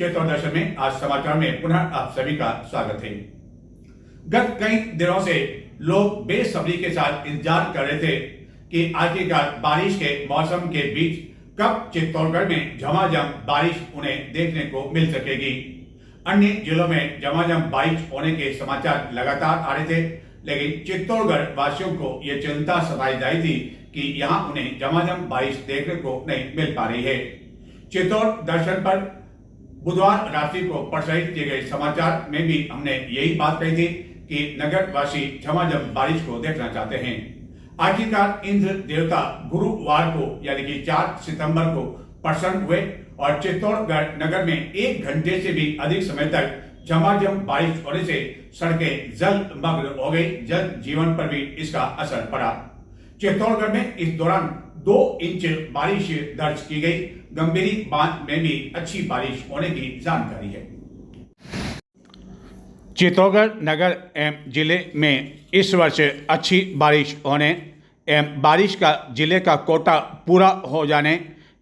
चित्तौड़ दर्शन में आज समाचार में पुनः आप सभी का स्वागत है। गत कई दिनों से लोग बेसब्री के साथ इंतजार कर रहे थे कि आखिरकार बारिश के मौसम के बीच कब चित्तौड़गढ़ में झमाझम बारिश उन्हें देखने को मिल सकेगी। अन्य जिलों में झमाझम बारिश होने के समाचार लगातार आ रहे थे, लेकिन चित्तौड़गढ़ वासियों को यह चिंता सताई जा रही थी कि यहाँ उन्हें झमाझम बारिश देखने को नहीं मिल पा रही है। चित्तौड़ दर्शन पर बुधवार रात्रि को प्रसारित किए गए समाचार में भी हमने यही बात कही थी कि नगर वासी झमाझम बारिश को देखना चाहते हैं। आखिरकार इंद्र देवता गुरुवार को यानी कि 4 सितंबर को प्रसन्न हुए और चित्तौड़गढ़ नगर में 1 घंटे से भी अधिक समय तक झमाझम बारिश होने से सड़कें जलमग्न हो गई। जन जीवन पर भी इसका असर पड़ा। चित्तौड़गढ़ में इस दौरान 2 इंच बारिश दर्ज की गई। गंभीरी बांध में भी अच्छी बारिश होने की जानकारी है। चित्तौड़गढ़ नगर एवं जिले में इस वर्ष अच्छी बारिश होने एवं बारिश का जिले का कोटा पूरा हो जाने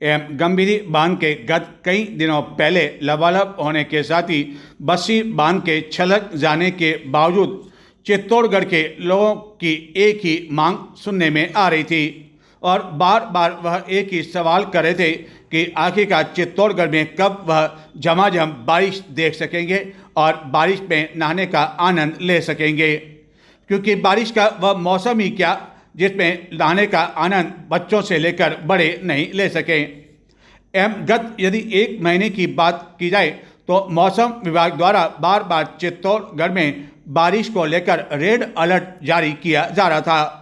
एवं गंभीरी बांध के गत कई दिनों पहले लबालब होने के साथ ही बस्सी बांध के छलक जाने के बावजूद चित्तौड़गढ़ के लोगों की एक ही मांग सुनने में आ रही थी और बार बार वह एक ही सवाल कर रहे थे कि आखिरकार चित्तौड़गढ़ में कब वह झमाझम बारिश देख सकेंगे और बारिश में नहाने का आनंद ले सकेंगे, क्योंकि बारिश का वह मौसम ही क्या जिसमें नहाने का आनंद बच्चों से लेकर बड़े नहीं ले सकें। एवं गत यदि 1 महीने की बात की जाए तो मौसम विभाग द्वारा बार बार चित्तौड़गढ़ में बारिश को लेकर रेड अलर्ट जारी किया जा रहा था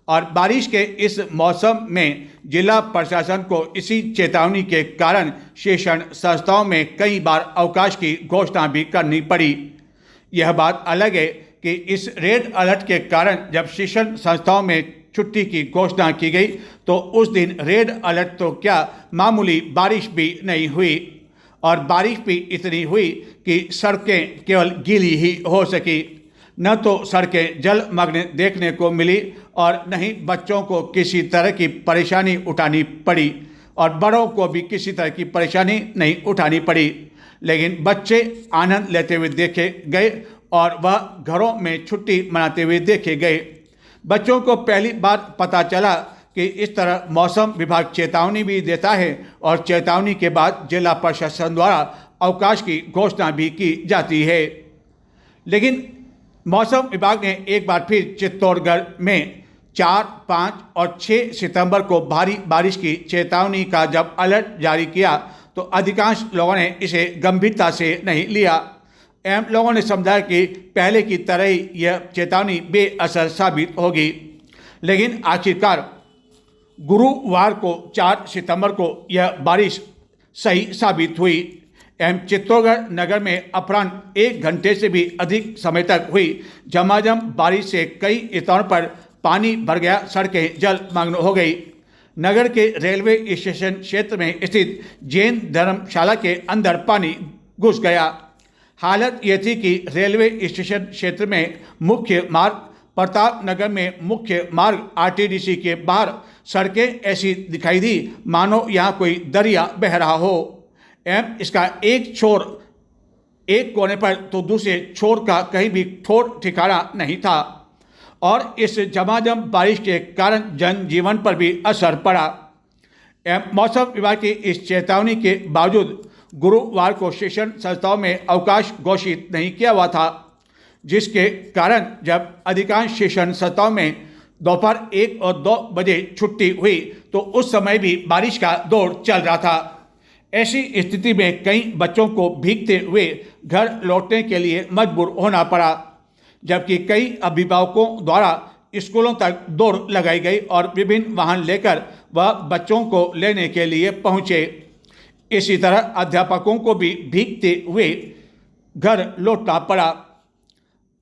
और बारिश के इस मौसम में जिला प्रशासन को इसी चेतावनी के कारण शिक्षण संस्थाओं में कई बार अवकाश की घोषणा भी करनी पड़ी। यह बात अलग है कि इस रेड अलर्ट के कारण जब शिक्षण संस्थाओं में छुट्टी की घोषणा की गई तो उस दिन रेड अलर्ट तो क्या मामूली बारिश भी नहीं हुई और बारिश भी इतनी हुई कि सड़कें केवल गीली ही हो सकी। न तो सड़कें जलमग्न देखने को मिली और न ही बच्चों को किसी तरह की परेशानी उठानी पड़ी और बड़ों को भी किसी तरह की परेशानी नहीं उठानी पड़ी, लेकिन बच्चे आनंद लेते हुए देखे गए और वह घरों में छुट्टी मनाते हुए देखे गए। बच्चों को पहली बार पता चला कि इस तरह मौसम विभाग चेतावनी भी देता है और चेतावनी के बाद जिला प्रशासन द्वारा अवकाश की घोषणा भी की जाती है। लेकिन मौसम विभाग ने एक बार फिर चित्तौड़गढ़ में 4, 5 और 6 सितंबर को भारी बारिश की चेतावनी का जब अलर्ट जारी किया तो अधिकांश लोगों ने इसे गंभीरता से नहीं लिया एवं लोगों ने समझा कि पहले की तरह ही यह चेतावनी बेअसर साबित होगी। लेकिन आखिरकार गुरुवार को 4 सितंबर को यह बारिश सही साबित हुई एवं चित्तौड़गढ़ नगर में अपराह्न 1 घंटे से भी अधिक समय तक हुई झमाझम बारिश से कई स्थानों पर पानी भर गया, सड़कें जलमग्न हो गई। नगर के रेलवे स्टेशन क्षेत्र में स्थित जैन धर्मशाला के अंदर पानी घुस गया। हालत यह थी कि रेलवे स्टेशन क्षेत्र में मुख्य मार्ग प्रताप नगर में मुख्य मार्ग आरटीडीसी के बाहर सड़कें ऐसी दिखाई दी मानो यहाँ कोई दरिया बह रहा हो एवं इसका एक छोर एक कोने पर तो दूसरे छोर का कहीं भी ठोर ठिकाना नहीं था और इस झमाझम बारिश के कारण जनजीवन पर भी असर पड़ा एवं मौसम विभाग की इस चेतावनी के बावजूद गुरुवार को शिक्षण संस्थाओं में अवकाश घोषित नहीं किया हुआ था, जिसके कारण जब अधिकांश शिक्षण संस्थाओं में दोपहर 1 और 2 बजे छुट्टी हुई तो उस समय भी बारिश का दौर चल रहा था। ऐसी स्थिति में कई बच्चों को भीगते हुए घर लौटने के लिए मजबूर होना पड़ा, जबकि कई अभिभावकों द्वारा स्कूलों तक दौड़ लगाई गई और विभिन्न वाहन लेकर वह बच्चों को लेने के लिए पहुंचे। इसी तरह अध्यापकों को भी भीगते हुए घर लौटना पड़ा।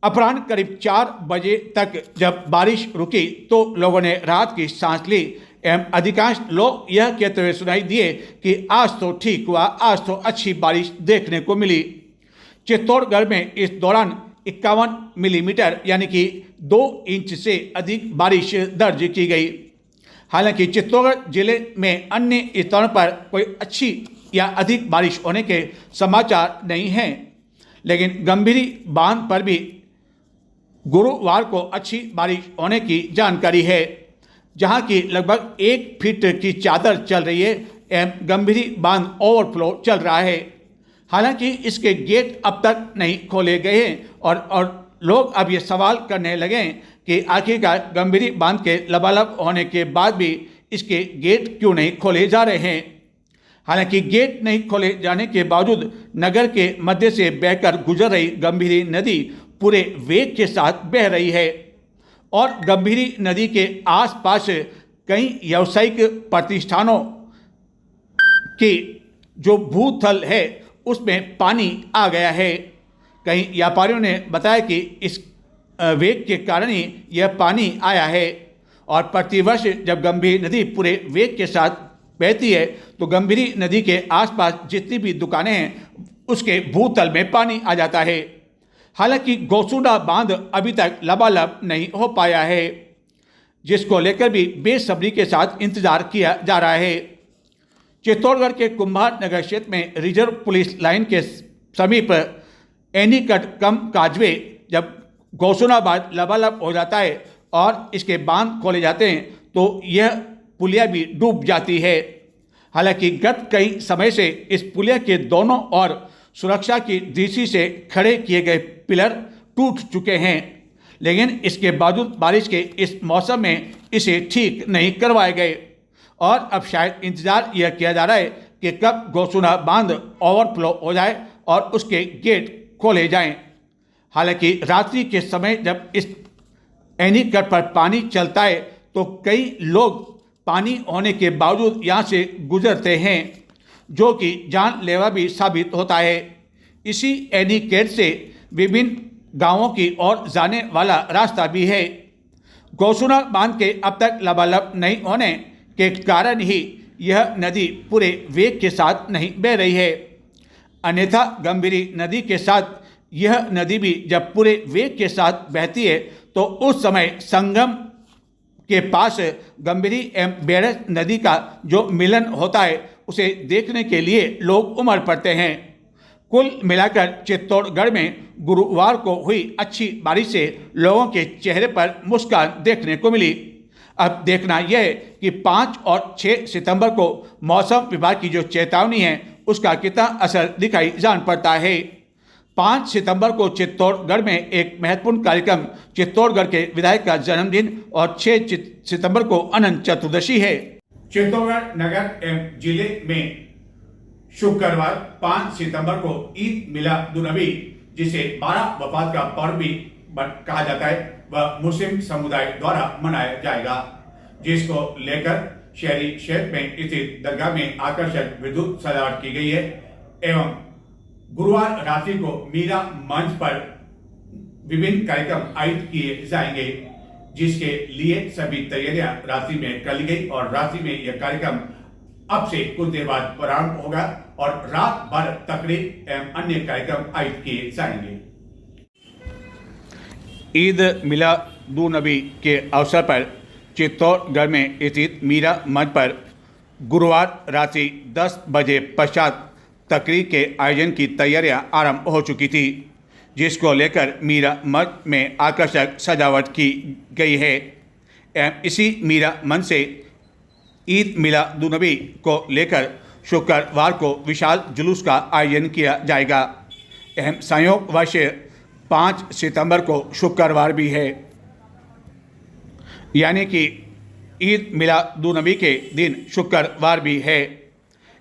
अपराह्न करीब 4 बजे तक जब बारिश रुकी तो लोगों ने राहत की सांस ली एवं अधिकांश लोग यह कहते हुए सुनाई दिए कि आज तो ठीक हुआ, आज तो अच्छी बारिश देखने को मिली। चित्तौड़गढ़ में इस दौरान 51 मिलीमीटर यानी कि 2 इंच से अधिक बारिश दर्ज की गई। हालांकि चित्तौड़गढ़ जिले में अन्य स्थानों पर कोई अच्छी या अधिक बारिश होने के समाचार नहीं हैं, लेकिन गंभीरी बांध पर भी गुरुवार को अच्छी बारिश होने की जानकारी है, जहां की लगभग 1 फीट की चादर चल रही है एवं गंभीरी बांध ओवरफ्लो चल रहा है। हालांकि इसके गेट अब तक नहीं खोले गए हैं और लोग अब ये सवाल करने लगे हैं कि आखिरकार गंभीरी बांध के लबालब होने के बाद भी इसके गेट क्यों नहीं खोले जा रहे हैं। हालांकि गेट नहीं खोले जाने के बावजूद नगर के मध्य से बहकर गुजर रही गंभीरी नदी पूरे वेग के साथ बह रही है और गंभीरी नदी के आसपास कई व्यावसायिक प्रतिष्ठानों की जो भूतल है उसमें पानी आ गया है। कई व्यापारियों ने बताया कि इस वेग के कारण ही यह पानी आया है और प्रतिवर्ष जब गंभीरी नदी पूरे वेग के साथ बहती है तो गंभीरी नदी के आसपास जितनी भी दुकानें हैं उसके भूतल में पानी आ जाता है। हालांकि गौसुंडा बांध अभी तक लबालब नहीं हो पाया है, जिसको लेकर भी बेसब्री के साथ इंतजार किया जा रहा है। चित्तौड़गढ़ के कुंभार नगर क्षेत्र में रिजर्व पुलिस लाइन के समीप एनीकट कम काजवे जब गौसुंडा बांध लबालब हो जाता है और इसके बांध खोले जाते हैं तो यह पुलिया भी डूब जाती है। हालांकि गत कई समय से इस पुलिया के दोनों ओर सुरक्षा की दृष्टि से खड़े किए गए पिलर टूट चुके हैं, लेकिन इसके बावजूद बारिश के इस मौसम में इसे ठीक नहीं करवाए गए और अब शायद इंतजार यह किया जा रहा है कि कब गौसुंडा बांध ओवरफ्लो हो जाए और उसके गेट खोले जाएं। हालांकि रात्रि के समय जब इस एनीकट पर पानी चलता है तो कई लोग पानी होने के बावजूद यहाँ से गुजरते हैं, जो कि जानलेवा भी साबित होता है। इसी एनीकट से विभिन्न गांवों की ओर जाने वाला रास्ता भी है। गौसुंडा बांध के अब तक लबालब नहीं होने के कारण ही यह नदी पूरे वेग के साथ नहीं बह रही है। अन्यथा गंभीरी नदी के साथ यह नदी भी जब पूरे वेग के साथ बहती है तो उस समय संगम के पास गंभीरी एवं बेड़स नदी का जो मिलन होता है उसे देखने के लिए लोग उमड़ पड़ते हैं। कुल मिलाकर चित्तौड़गढ़ में गुरुवार को हुई अच्छी बारिश से लोगों के चेहरे पर मुस्कान देखने को मिली। अब देखना यह है कि 5 और 6 सितंबर को मौसम विभाग की जो चेतावनी है उसका कितना असर दिखाई जान पड़ता है। 5 सितंबर को चित्तौड़गढ़ में एक महत्वपूर्ण कार्यक्रम चित्तौड़गढ़ के विधायक का जन्मदिन और 6 सितंबर को अनंत चतुर्दशी है। चित्तौड़गढ़ नगर एवं जिले में शुक्रवार 5 सितंबर को ईद मिलादुन्नबी, जिसे 12 वफात का पर्व भी कहा जाता है, वह मुस्लिम समुदाय द्वारा मनाया जाएगा, जिसको लेकर शहरी क्षेत्र में स्थित दरगाह में आकर्षक विद्युत सजावट की गई है एवं गुरुवार रात्रि को मीरा मंच पर विभिन्न कार्यक्रम आयोजित किए जाएंगे, जिसके लिए सभी तैयारियां रात्रि में कर ली गई और रात्रि में यह कार्यक्रम अब से कुछ देर बाद प्रारंभ होगा और रात भर तकरीब एवं अन्य कार्यक्रम आयोजित किए जाएंगे। ईद मिलादुन्नबी के अवसर पर चित्तौड़गढ़ में स्थित मीरा मंच पर गुरुवार रात्रि 10 बजे पश्चात तकरीर के आयोजन की तैयारियां आरंभ हो चुकी थी, जिसको लेकर मीरा मंच में आकर्षक सजावट की गई है एवं इसी मीरा मंच से ईद मिलादुन्नबी को लेकर शुक्रवार को विशाल जुलूस का आयोजन किया जाएगा। एवं संयोगवश 5 सितंबर को शुक्रवार भी है, यानी कि ईद मिलादुन्नबी के दिन शुक्रवार भी है।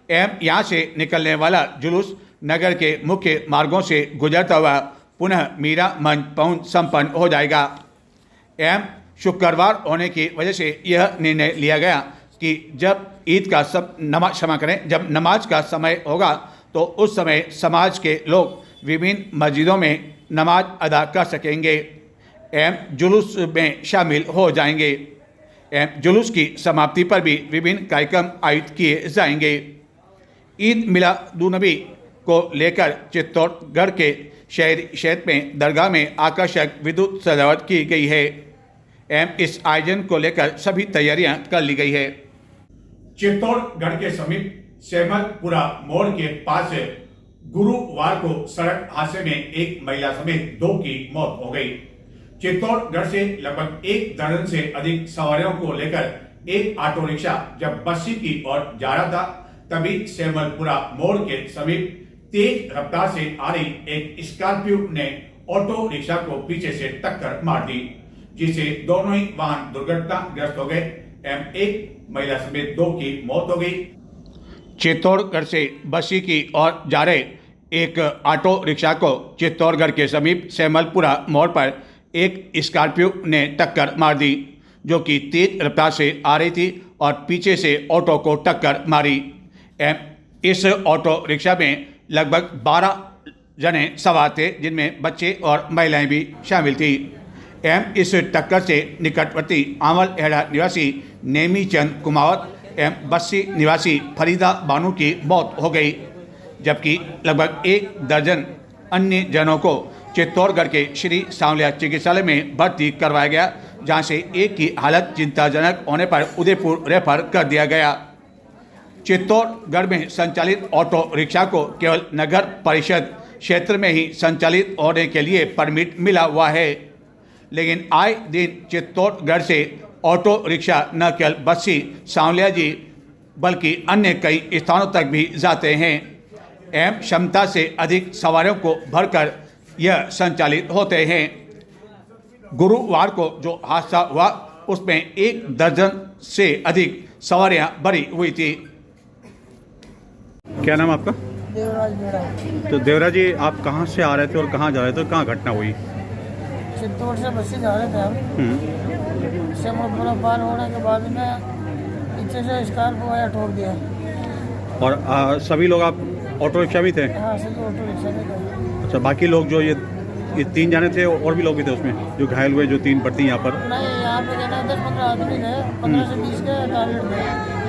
एवं यहाँ से निकलने वाला जुलूस नगर के मुख्य मार्गों से गुजरता हुआ पुनः मीरा मंच पहुँच संपन्न हो जाएगा। एवं शुक्रवार होने की वजह से यह निर्णय लिया गया कि जब ईद का जब नमाज का समय होगा तो उस समय समाज के लोग विभिन्न मस्जिदों में नमाज अदा कर सकेंगे एवं जुलूस में शामिल हो जाएंगे। एवं जुलूस की समाप्ति पर भी विभिन्न कार्यक्रम आयोजित किए जाएंगे। ईद मिलादुन्नबी को लेकर चित्तौड़गढ़ के शहरी क्षेत्र में दरगाह में आकर्षक विद्युत सजावट की गई है एवं इस आयोजन को लेकर सभी तैयारियां कर ली गई है। चित्तौड़गढ़ के समीप सेमलपुरा मोड़ के पास गुरुवार को सड़क हादसे में एक महिला समेत 2 की मौत हो गई। चित्तौड़गढ़ से लगभग 1 दर्जन से अधिक सवारियों को लेकर एक ऑटो रिक्शा जब बस्सी की ओर जा रहा था, तभी सेमलपुरा मोड़ के समीप तेज रफ्तार से आ रही एक स्कॉर्पियो ने ऑटो रिक्शा को पीछे से टक्कर मार दी, जिससे दोनों ही वाहन दुर्घटनाग्रस्त हो गए एवं एक महिला समेत 2 की मौत हो गई। चित्तौड़गढ़ से बस्सी की ओर जा रहे एक ऑटो रिक्शा को चित्तौड़गढ़ के समीप सेमलपुरा मोड़ पर एक स्कॉर्पियो ने टक्कर मार दी, जो कि तेज रफ्तार से आ रही थी और पीछे से ऑटो को टक्कर मारी। इस ऑटो रिक्शा में लगभग 12 जने सवार थे, जिनमें बच्चे और महिलाएं भी शामिल थी। इस टक्कर से निकटवर्ती आंवलहेड़ा निवासी नेमी चंद कुमावत एवं बस्सी निवासी फरीदा बानू की मौत हो गई, जबकि लगभग 1 दर्जन अन्य जनों को चित्तौड़गढ़ के श्री सांवलिया चिकित्सालय में भर्ती करवाया गया, जहां से एक की हालत चिंताजनक होने पर उदयपुर रेफर कर दिया गया। चित्तौड़गढ़ में संचालित ऑटो रिक्शा को केवल नगर परिषद क्षेत्र में ही संचालित होने के लिए परमिट मिला हुआ है, लेकिन आए दिन चित्तौड़गढ़ से ऑटो रिक्शा न केवल बस्सी सांवलिया जी बल्कि अन्य कई स्थानों तक भी जाते हैं एवं क्षमता से अधिक सवारियों को भरकर यह संचालित होते हैं। गुरुवार को जो हादसा हुआ उसमें 1 दर्जन से अधिक सवारियां भरी हुई थी। क्या नाम आपका? देवराज बेड़ा। तो देवराज जी, आप कहाँ से आ रहे थे और कहाँ जा रहे थे, कहाँ घटना हुई? चित्तौड़ से बस्सी जा रहे थे हम। सेमलपुरा पार होने के बाद में पीछे से स्कॉर्पियो आया ठोक दिया। और सभी लोग आप ऑटो रिक्शा भी थे? हाँ, सभी ऑटो रिक्शा में थे। अच्छा, बाकी लोग जो ये 3 जाने थे और भी लोग भी थे उसमें जो घायल हुए, जो 3 पड़ती यहाँ पर? नहीं, यहाँ पे कहना 10-15 आदमी थे, 15 से 20 के टारगेट थे।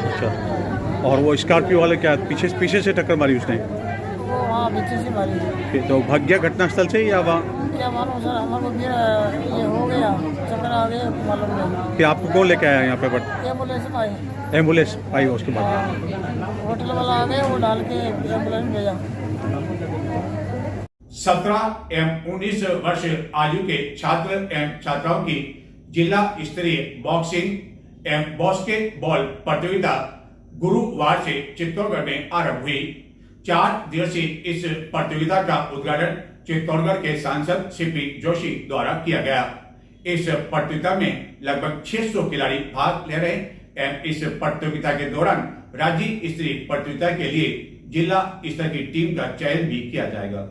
अच्छा, और वो स्कॉर्पियो वाले क्या पीछे से टक्कर मारी उसने? वो वहाँ पीछे से मारी। तो भाग गया घटनास्थल से या वहाँ? क्या मालूम सर, हमारे को ये हो गया, चक्कर आ गया, मालूम नहीं। फिर आपको कौन लेके आया यहाँ पे? एम्बुलेंस में आई। एम्बुलेंस आई उसके बाद? होटल वाला आ गया, वो डाल के एम्बुलेंस में भेजा। 17 एवं 19 वर्ष आयु के छात्र एवं छात्राओं की जिला स्तरीय बॉक्सिंग एवं बास्केटबॉल प्रतियोगिता गुरुवार से चित्तौड़गढ़ में आरंभ हुई। 4 दिवसीय इस प्रतियोगिता का उद्घाटन चित्तौड़गढ़ के सांसद सीपी जोशी द्वारा किया गया। इस प्रतियोगिता में लगभग 600 खिलाड़ी भाग ले रहे एवं इस प्रतियोगिता के दौरान राज्य स्तरीय प्रतियोगिता के लिए जिला स्तर की टीम का चयन भी किया जाएगा।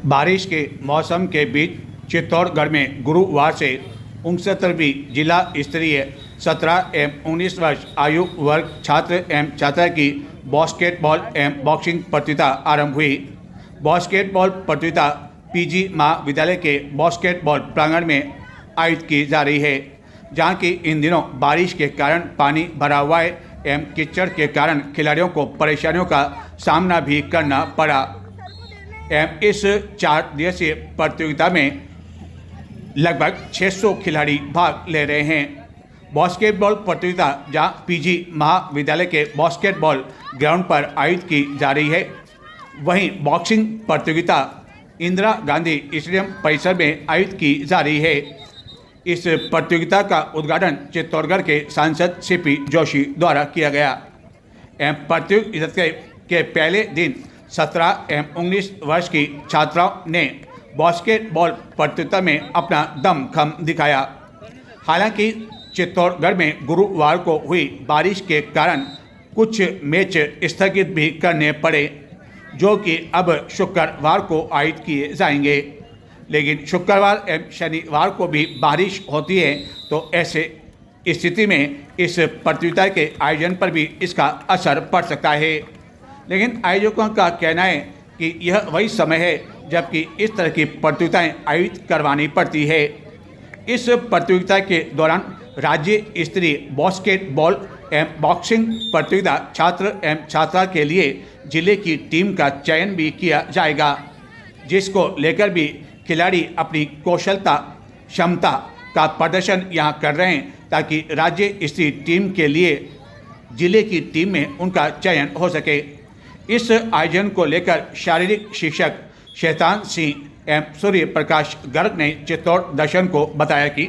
बारिश के मौसम के बीच चित्तौड़गढ़ में गुरुवार से 69वीं जिला स्तरीय 17 एवं 19 वर्ष आयु वर्ग छात्र एवं छात्रा की बास्केटबॉल एवं बॉक्सिंग प्रतियोगिता आरंभ हुई। बास्केटबॉल प्रतियोगिता पीजी महाविद्यालय के बास्केटबॉल प्रांगण में आयोजित की जा रही है, जहां की इन दिनों बारिश के कारण पानी भरा हुआ है एवं कीचड़ के कारण खिलाड़ियों को परेशानियों का सामना भी करना पड़ा। एवं इस 4 दिवसीय प्रतियोगिता में लगभग 600 खिलाड़ी भाग ले रहे हैं। बास्केटबॉल प्रतियोगिता जहां पीजी महाविद्यालय के बास्केटबॉल ग्राउंड पर आयोजित की जा रही है, वहीं बॉक्सिंग प्रतियोगिता इंदिरा गांधी स्टेडियम परिसर में आयोजित की जा रही है। इस प्रतियोगिता का उद्घाटन चित्तौड़गढ़ के सांसद सीपी जोशी द्वारा किया गया। एवं प्रतियोगिता के पहले दिन 17 एवं 19 वर्ष की छात्राओं ने बास्केटबॉल प्रतियोगिता में अपना दमखम दिखाया। हालांकि चित्तौड़गढ़ में गुरुवार को हुई बारिश के कारण कुछ मैच स्थगित भी करने पड़े, जो कि अब शुक्रवार को आयोजित किए जाएंगे। लेकिन शुक्रवार एवं शनिवार को भी बारिश होती है, तो ऐसे स्थिति में इस प्रतियोगिता के आयोजन पर भी इसका असर पड़ सकता है। लेकिन आयोजकों का कहना है कि यह वही समय है जबकि इस तरह की प्रतियोगिताएं आयोजित करवानी पड़ती है। इस प्रतियोगिता के दौरान राज्य स्तरीय बास्केटबॉल एवं बॉक्सिंग प्रतियोगिता छात्र एवं छात्रा के लिए जिले की टीम का चयन भी किया जाएगा, जिसको लेकर भी खिलाड़ी अपनी कौशलता क्षमता का प्रदर्शन यहां कर रहे हैं, ताकि राज्य स्तरीय टीम के लिए जिले की टीम में उनका चयन हो सके। इस आयोजन को लेकर शारीरिक शिक्षक शैतान सिंह एवं सूर्य प्रकाश गर्ग ने चित्तौड़ दर्शन को बताया कि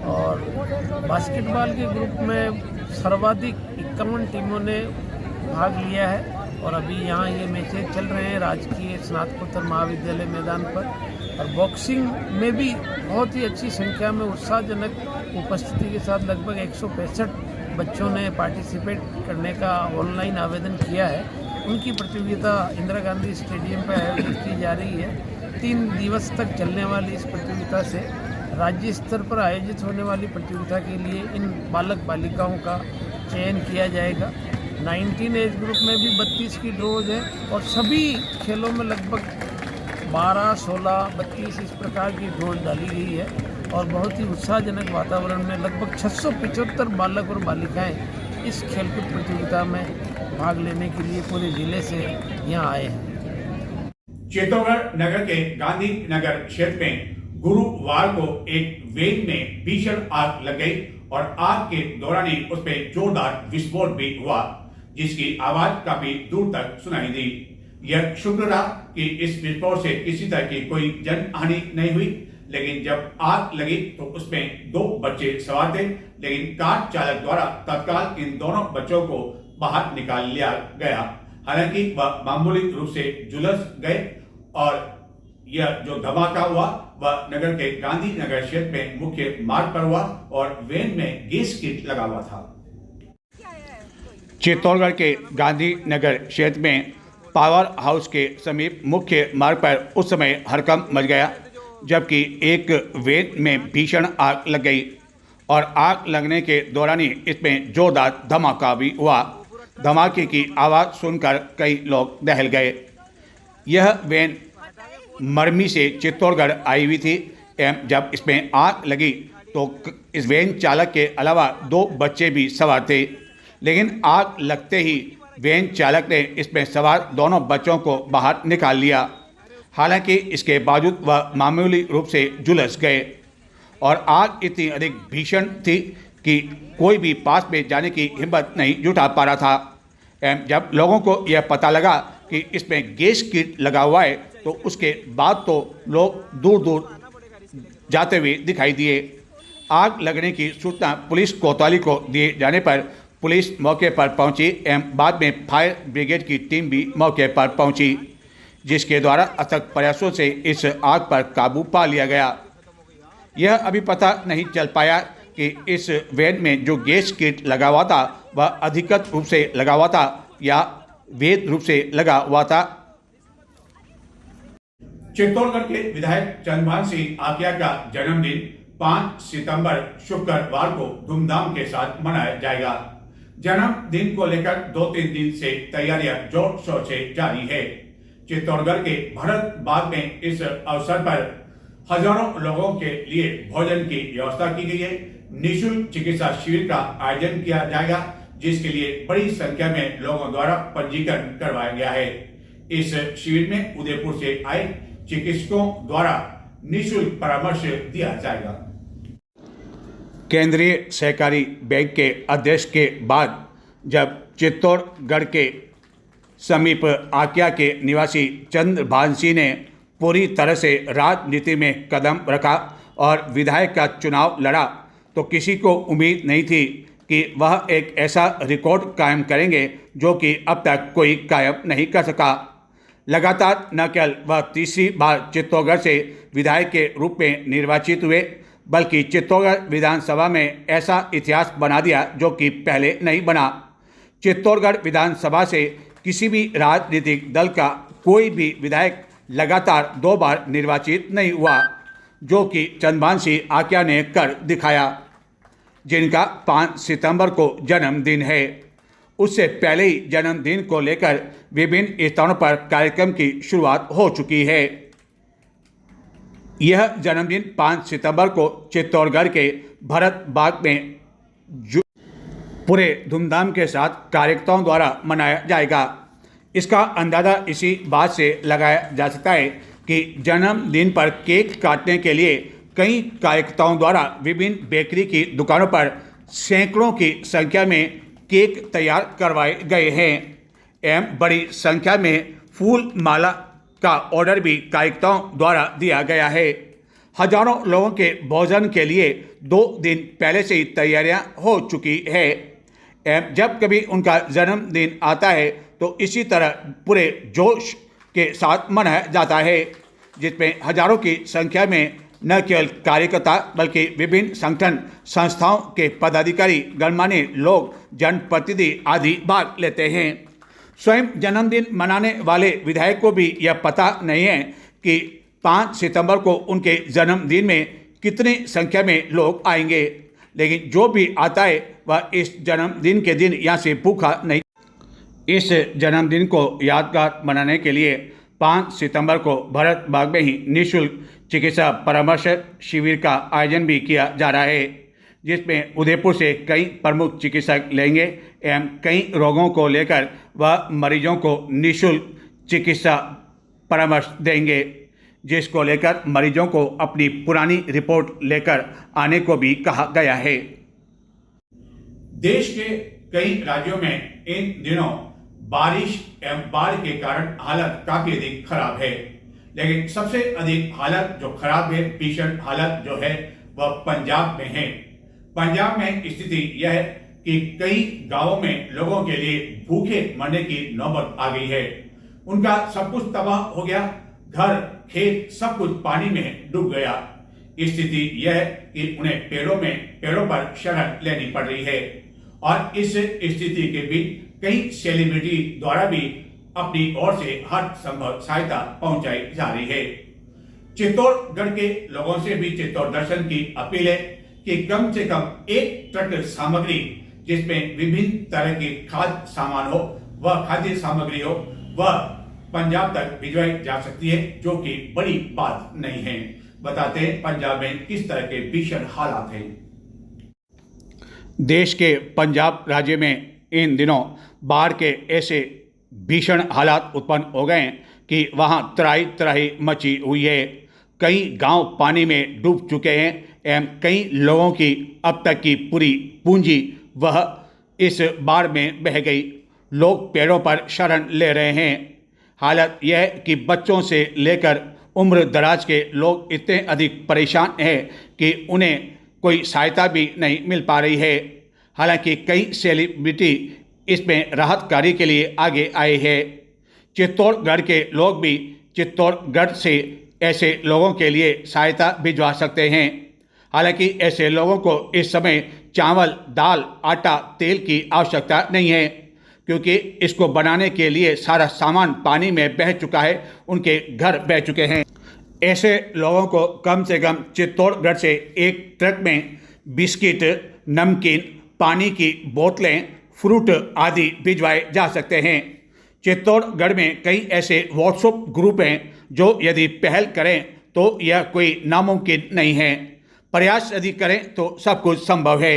और बास्केटबॉल के ग्रुप में सर्वाधिक 51 टीमों ने भाग लिया है और अभी यहाँ ये मैचेज चल रहे हैं राजकीय स्नातकोत्तर महाविद्यालय मैदान पर। और बॉक्सिंग में भी बहुत ही अच्छी संख्या में उत्साहजनक उपस्थिति के साथ लगभग 165 बच्चों ने पार्टिसिपेट करने का ऑनलाइन आवेदन किया है। उनकी प्रतियोगिता इंदिरा गांधी स्टेडियम पर आयोजित की जा रही है। 3 दिवस तक चलने वाली इस प्रतियोगिता से राज्य स्तर पर आयोजित होने वाली प्रतियोगिता के लिए इन बालक बालिकाओं का चयन किया जाएगा। 19 एज ग्रुप में भी 32 की ड्रॉज है और सभी खेलों में लगभग 12, 16, 32 इस प्रकार की ड्रॉज डाली गई है और बहुत ही उत्साहजनक वातावरण में लगभग 675 बालक और बालिकाएं इस खेलकूद प्रतियोगिता में भाग लेने के लिए पूरे जिले से यहाँ आए हैं। चित्तौड़गढ़ नगर के गांधी नगर क्षेत्र में गुरुवार को एक वैन में भीषण आग लग गई और आग के दौरान ही उसमें जोरदार विस्फोट भी हुआ, जिसकी आवाज काफी दूर तक सुनाई दी। यह शुक्र रहा कि इस विस्फोट से किसी तरह की कोई जन हानि नहीं हुई, लेकिन जब आग लगी तो उसमें 2 बच्चे सवार थे, लेकिन कार चालक द्वारा तत्काल इन दोनों बच्चों को बाहर निकाल लिया गया। हालांकि वह मामूली रूप से झुलस गए और यह जो धमाका हुआ वह नगर के गांधी नगर क्षेत्र में मुख्य मार्ग पर हुआ और वैन में गैस किट लगा हुआ था। चित्तौड़गढ़ के गांधी नगर क्षेत्र में पावर हाउस के समीप मुख्य मार्ग पर उस समय हड़कंप मच गया, जबकि एक वैन में भीषण आग लग गई और आग लगने के दौरान ही इसमें जोरदार धमाका भी हुआ। धमाके की आवाज़ सुनकर कई लोग दहल गए। यह वैन मरमी से चित्तौड़गढ़ आई हुई थी एवं जब इसमें आग लगी तो इस वैन चालक के अलावा 2 बच्चे भी सवार थे, लेकिन आग लगते ही वैन चालक ने इसमें सवार दोनों बच्चों को बाहर निकाल लिया। हालांकि इसके बावजूद वह मामूली रूप से झुलस गए और आग इतनी अधिक भीषण थी कि कोई भी पास में जाने की हिम्मत नहीं जुटा पा रहा था। एवं जब लोगों को यह पता लगा कि इसमें गैस किट लगा हुआ है तो उसके बाद तो लोग दूर दूर जाते हुए दिखाई दिए। आग लगने की सूचना पुलिस कोतवाली को दिए जाने पर पुलिस मौके पर पहुंची एवं बाद में फायर ब्रिगेड की टीम भी मौके पर पहुंची, जिसके द्वारा अथक प्रयासों से इस आग पर काबू पा लिया गया। यह अभी पता नहीं चल पाया कि इस वैन में जो गैस किट लगा हुआ था वह अधिकृत रूप से लगा हुआ था या वैध रूप से लगा हुआ था। चित्तौड़गढ़ के विधायक चंद्रभान सिंह आकिया का जन्मदिन 5 सितंबर शुक्रवार को धूमधाम के साथ मनाया जाएगा। जन्मदिन को लेकर 2-3 दिन से तैयारियां जोर शोर से जारी है। चित्तौड़गढ़ के भरत बाग में इस अवसर पर हजारों लोगों के लिए भोजन की व्यवस्था की गई है। निःशुल्क चिकित्सा शिविर का आयोजन किया जाएगा, जिसके लिए बड़ी संख्या में लोगों द्वारा पंजीकरण करवाया गया है। इस शिविर में उदयपुर से आए चिकित्सकों द्वारा निःशुल्क परामर्श दिया जाएगा। केंद्रीय सहकारी बैंक के अध्यक्ष के बाद जब चित्तौड़गढ़ के समीप आकिया के निवासी चंद्रभान सिंह ने पूरी तरह से राजनीति में कदम रखा और विधायक का चुनाव लड़ा तो किसी को उम्मीद नहीं थी कि वह एक ऐसा रिकॉर्ड कायम करेंगे जो कि अब तक कोई कायम नहीं कर सका। लगातार न केवल वह तीसरी बार चित्तौड़गढ़ से विधायक के रूप में निर्वाचित हुए, बल्कि चित्तौड़गढ़ विधानसभा में ऐसा इतिहास बना दिया जो कि पहले नहीं बना। चित्तौड़गढ़ विधानसभा से किसी भी राजनीतिक दल का कोई भी विधायक लगातार 2 बार निर्वाचित नहीं हुआ, जो कि चंद्रभान सिंह आकिया ने कर दिखाया, जिनका 5 सितंबर को जन्मदिन है। उससे पहले ही जन्मदिन को लेकर विभिन्न स्थानों पर कार्यक्रम की शुरुआत हो चुकी है। यह जन्मदिन 5 सितंबर को चित्तौड़गढ़ के भरत बाग में पूरे धूमधाम के साथ कार्यकर्ताओं द्वारा मनाया जाएगा। इसका अंदाज़ा इसी बात से लगाया जा सकता है कि जन्मदिन पर केक काटने के लिए कई कार्यकर्ताओं द्वारा विभिन्न बेकरी की दुकानों पर सैकड़ों की संख्या में केक तैयार करवाए गए हैं एवं बड़ी संख्या में फूल माला का ऑर्डर भी कार्यकर्ताओं द्वारा दिया गया है। हजारों लोगों के भोजन के लिए 2 दिन पहले से ही तैयारियां हो चुकी है एवं जब कभी उनका जन्मदिन आता है तो इसी तरह पूरे जोश के साथ मनाया जाता है, जिसमें हजारों की संख्या में न केवल कार्यकर्ता बल्कि विभिन्न संगठन संस्थाओं के पदाधिकारी, गणमान्य लोग, जनप्रतिनिधि आदि भाग लेते हैं। स्वयं जन्मदिन मनाने वाले विधायक को भी यह पता नहीं है कि 5 सितंबर को उनके जन्मदिन में कितनी संख्या में लोग आएंगे, लेकिन जो भी आता है वह इस जन्मदिन के दिन यहाँ से भूखा नहीं। इस जन्मदिन को यादगार बनाने के लिए 5 सितंबर को भरत बाग में ही निःशुल्क चिकित्सा परामर्श शिविर का आयोजन भी किया जा रहा है, जिसमें उदयपुर से कई प्रमुख चिकित्सक लेंगे एवं कई रोगों को लेकर वह मरीजों को निःशुल्क चिकित्सा परामर्श देंगे, जिसको लेकर मरीजों को अपनी पुरानी रिपोर्ट लेकर आने को भी कहा गया है। देश के कई राज्यों में इन दिनों बारिश एवं बाढ़ के कारण हालत काफी अधिक खराब है, लेकिन सबसे अधिक हालत जो खराब है, भीषण हालत जो है वह पंजाब में है। पंजाब में स्थिति यह है कि कई गांवों में लोगों के लिए भूखे मरने की नौबत आ गई है। उनका सब कुछ तबाह हो गया, घर खेत सब कुछ पानी में डूब गया। स्थिति यह है कि उन्हें पेड़ों पर शरण लेनी पड़ रही है और इस स्थिति के बीच कई सेलिब्रिटी द्वारा भी अपनी ओर से हर संभव सहायता पहुंचाई जा रही है। चित्तौड़गढ़ के लोगों से भी चित्तौड़ दर्शन की अपील है कि कम से कम 1 ट्रक सामग्री, जिसमें विभिन्न तरह के खाद्य सामान हो, वह खाद्य सामग्री हो, वह पंजाब तक भिजवाई जा सकती है, जो कि बड़ी बात नहीं है। बताते हैं पंजाब में किस तरह के भीषण हालात हैं। देश के पंजाब राज्य में इन दिनों बाढ़ के ऐसे भीषण हालात उत्पन्न हो गए कि वहां त्राही त्राही मची हुई है। कई गांव पानी में डूब चुके हैं एवं कई लोगों की अब तक की पूरी पूंजी वह इस बाढ़ में बह गई। लोग पेड़ों पर शरण ले रहे हैं। हालत यह है कि बच्चों से लेकर उम्र दराज के लोग इतने अधिक परेशान हैं कि उन्हें कोई सहायता भी नहीं मिल पा रही है। हालांकि कई सेलिब्रिटी इसमें राहत कार्य के लिए आगे आए हैं। चित्तौड़गढ़ के लोग भी चित्तौड़गढ़ से ऐसे लोगों के लिए सहायता भिजवा सकते हैं। हालांकि ऐसे लोगों को इस समय चावल, दाल, आटा, तेल की आवश्यकता नहीं है, क्योंकि इसको बनाने के लिए सारा सामान पानी में बह चुका है, उनके घर बह चुके हैं। ऐसे लोगों को कम से कम चित्तौड़गढ़ से 1 ट्रक में बिस्किट, नमकीन, पानी की बोतलें, फ्रूट आदि भिजवाए जा सकते हैं। चित्तौड़गढ़ में कई ऐसे व्हाट्सएप ग्रुप हैं जो यदि पहल करें तो यह कोई नामुमकिन नहीं है। प्रयास यदि करें तो सब कुछ संभव है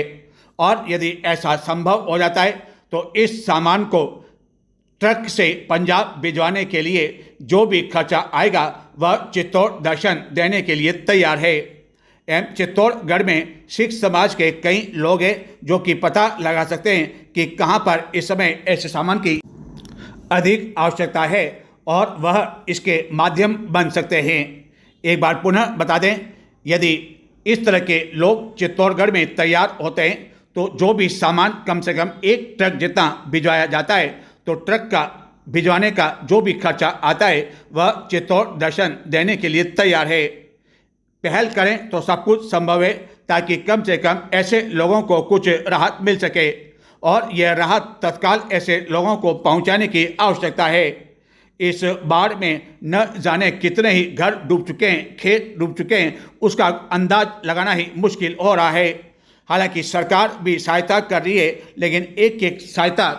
और यदि ऐसा संभव हो जाता है तो इस सामान को ट्रक से पंजाब भिजवाने के लिए जो भी खर्चा आएगा वह चित्तौड़ दर्शन देने के लिए तैयार है। एवं चित्तौड़गढ़ में सिख समाज के कई लोग हैं जो कि पता लगा सकते हैं कि कहां पर इस समय ऐसे सामान की अधिक आवश्यकता है और वह इसके माध्यम बन सकते हैं। एक बार पुनः बता दें, यदि इस तरह के लोग चित्तौड़गढ़ में तैयार होते हैं तो जो भी सामान कम से कम 1 ट्रक जितना भिजवाया जाता है तो ट्रक का भिजवाने का जो भी खर्चा आता है वह चित्तौड़ दर्शन देने के लिए तैयार है। पहल करें तो सब कुछ संभव है, ताकि कम से कम ऐसे लोगों को कुछ राहत मिल सके और यह राहत तत्काल ऐसे लोगों को पहुंचाने की आवश्यकता है। इस बाढ़ में न जाने कितने ही घर डूब चुके हैं, खेत डूब चुके हैं, उसका अंदाज लगाना ही मुश्किल हो रहा है। हालांकि सरकार भी सहायता कर रही है, लेकिन एक एक सहायता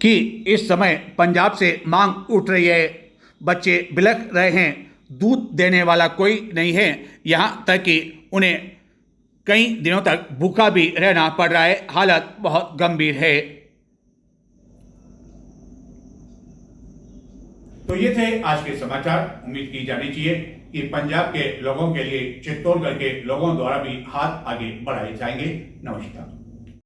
कि इस समय पंजाब से मांग उठ रही है, बच्चे बिलख रहे हैं, दूध देने वाला कोई नहीं है, यहाँ तक कि उन्हें कई दिनों तक भूखा भी रहना पड़ रहा है। हालत बहुत गंभीर है। तो ये थे आज के समाचार। उम्मीद की जानी चाहिए कि पंजाब के लोगों के लिए चित्तौड़गढ़ के लोगों द्वारा भी हाथ आगे बढ़ाए जाएंगे। नमस्कार।